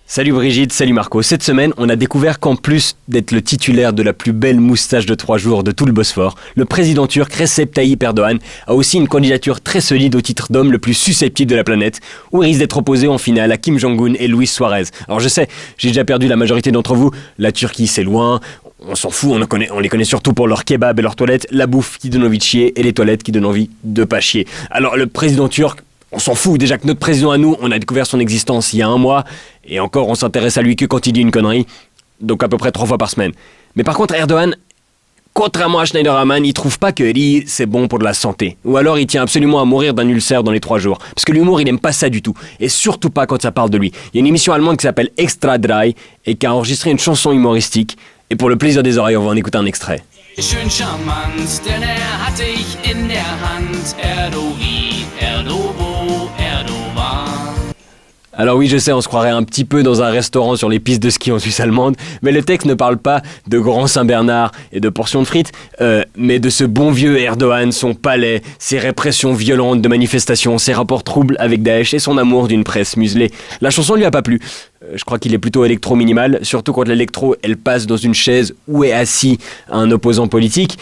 Salut Brigitte, salut Marco. Cette semaine, on a découvert qu'en plus d'être le titulaire de la plus belle moustache de 3 jours de tout le Bosphore, le président turc Recep Tayyip Erdogan a aussi une candidature très solide au titre d'homme le plus susceptible de la planète, où il risque d'être opposé en finale à Kim Jong-un et Luis Suarez. Alors je sais, j'ai déjà perdu la majorité d'entre vous, la Turquie c'est loin, on s'en fout, on les connaît surtout pour leur kebab et leurs toilettes, la bouffe qui donne envie de chier et les toilettes qui donnent envie de pas chier. Alors le président turc, on s'en fout, déjà que notre président à nous, on a découvert son existence il y a 1 mois, et encore on s'intéresse à lui que quand il dit une connerie, donc à peu près 3 fois par semaine. Mais par contre Erdogan, contrairement à Schneiderman, il trouve pas que riz c'est bon pour de la santé. Ou alors il tient absolument à mourir d'un ulcère dans les 3 jours. Parce que l'humour il aime pas ça du tout, et surtout pas quand ça parle de lui. Il y a une émission allemande qui s'appelle Extra Dry, et qui a enregistré une chanson humoristique, et pour le plaisir des oreilles on va en écouter un extrait. Schön charmant, denn hatte ich in der Hand Erdogan, Erdobo, Erdogan. Alors oui, je sais, on se croirait un petit peu dans un restaurant sur les pistes de ski en Suisse allemande, mais le texte ne parle pas de Grand Saint-Bernard et de portions de frites, mais de ce bon vieux Erdogan, son palais, ses répressions violentes de manifestations, ses rapports troubles avec Daesh et son amour d'une presse muselée. La chanson lui a pas plu. Je crois qu'il est plutôt électro-minimal, surtout quand l'électro, elle passe dans une chaise où est assis un opposant politique.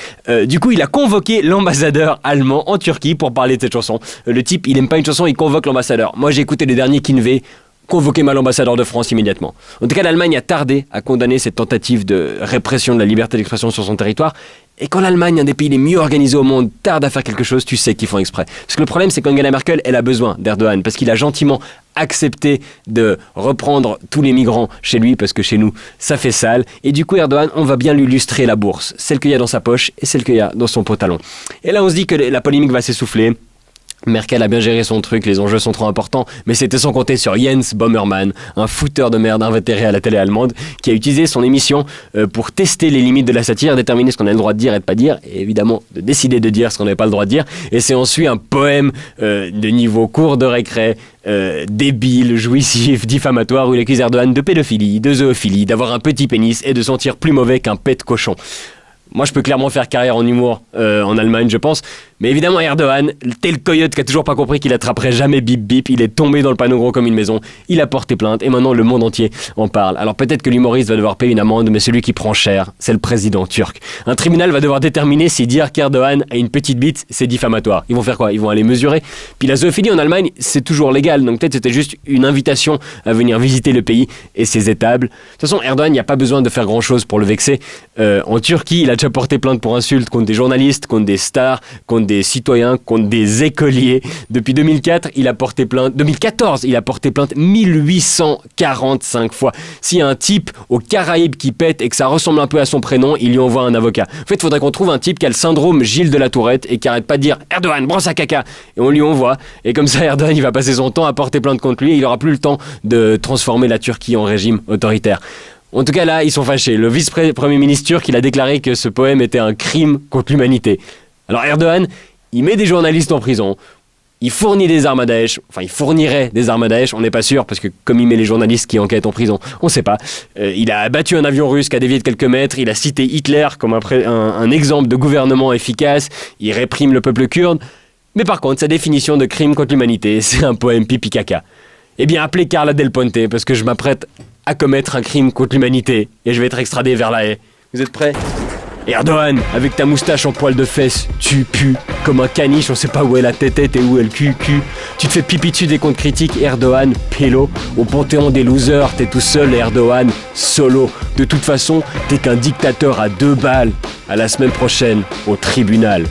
Du coup, il a convoqué l'ambassadeur allemand en Turquie pour parler de cette chanson. Le type, il aime pas une chanson, il convoque l'ambassadeur. Moi, j'ai écouté le dernier Kinvé, convoquez-moi l'ambassadeur de France immédiatement. En tout cas, l'Allemagne a tardé à condamner cette tentative de répression de la liberté d'expression sur son territoire. Et quand l'Allemagne, un des pays les mieux organisés au monde, tarde à faire quelque chose, tu sais qu'ils font exprès. Parce que le problème, c'est qu'Angela Merkel, elle a besoin d'Erdogan, parce qu'il a gentiment accepté de reprendre tous les migrants chez lui, parce que chez nous, ça fait sale. Et du coup, Erdogan, on va bien lui lustrer la bourse, celle qu'il y a dans sa poche et celle qu'il y a dans son pantalon. Et là, on se dit que la polémique va s'essouffler. Merkel a bien géré son truc, les enjeux sont trop importants, mais c'était sans compter sur Jens Böhmermann, un fouteur de merde invétéré à la télé allemande, qui a utilisé son émission pour tester les limites de la satire, déterminer ce qu'on a le droit de dire et de pas dire, et évidemment de décider de dire ce qu'on n'avait pas le droit de dire, et c'est ensuite un poème de niveau cours de récré, débile, jouissif, diffamatoire, où il accuse Erdogan de pédophilie, de zoophilie, d'avoir un petit pénis et de sentir plus mauvais qu'un pet de cochon. Moi, je peux clairement faire carrière en humour en Allemagne, je pense. Mais évidemment, Erdogan, tel coyote qui a toujours pas compris qu'il attraperait jamais Bip Bip, il est tombé dans le panneau gros comme une maison, il a porté plainte et maintenant le monde entier en parle. Alors peut-être que l'humoriste va devoir payer une amende, mais celui qui prend cher, c'est le président turc. Un tribunal va devoir déterminer si dire qu'Erdogan a une petite bite, c'est diffamatoire. Ils vont faire quoi? Ils vont aller mesurer. Puis la zoophilie en Allemagne, c'est toujours légal, donc peut-être c'était juste une invitation à venir visiter le pays et ses étables. De toute façon, Erdogan, il n'y a pas besoin de faire grand-chose pour le vexer. En Turquie, il a déjà porté plainte pour insultes contre des journalistes, contre des stars, contre des citoyens, contre des écoliers. Depuis 2004, il a porté plainte. 2014, il a porté plainte 1845 fois. S'il y a un type aux Caraïbes qui pète et que ça ressemble un peu à son prénom, il lui envoie un avocat. En fait, il faudrait qu'on trouve un type qui a le syndrome Gilles de la Tourette et qui arrête pas de dire Erdogan, brosse à caca. Et on lui envoie. Et comme ça, Erdogan, il va passer son temps à porter plainte contre lui et il aura plus le temps de transformer la Turquie en régime autoritaire. En tout cas, là, ils sont fâchés. Le vice-premier ministre turc, il a déclaré que ce poème était un crime contre l'humanité. Alors Erdogan, il met des journalistes en prison, il fournit des armes à Daesh, enfin il fournirait des armes à Daesh, on n'est pas sûr, parce que comme il met les journalistes qui enquêtent en prison, on ne sait pas. Il a abattu un avion russe qui a dévié de quelques mètres, il a cité Hitler comme un exemple de gouvernement efficace, il réprime le peuple kurde, mais par contre, sa définition de crime contre l'humanité, c'est un poème pipi-caca. Eh bien, appelez Carla Del Ponte, parce que je m'apprête à commettre un crime contre l'humanité, et je vais être extradé vers La Haye. Vous êtes prêts ? Erdogan, avec ta moustache en poil de fesses, tu pues comme un caniche, on sait pas où est la tête et où est le cul. Tu te fais pipi dessus des comptes critiques, Erdogan, pélo. Au panthéon des losers, t'es tout seul, Erdogan, solo. De toute façon, t'es qu'un dictateur à 2 balles. À la semaine prochaine, au tribunal.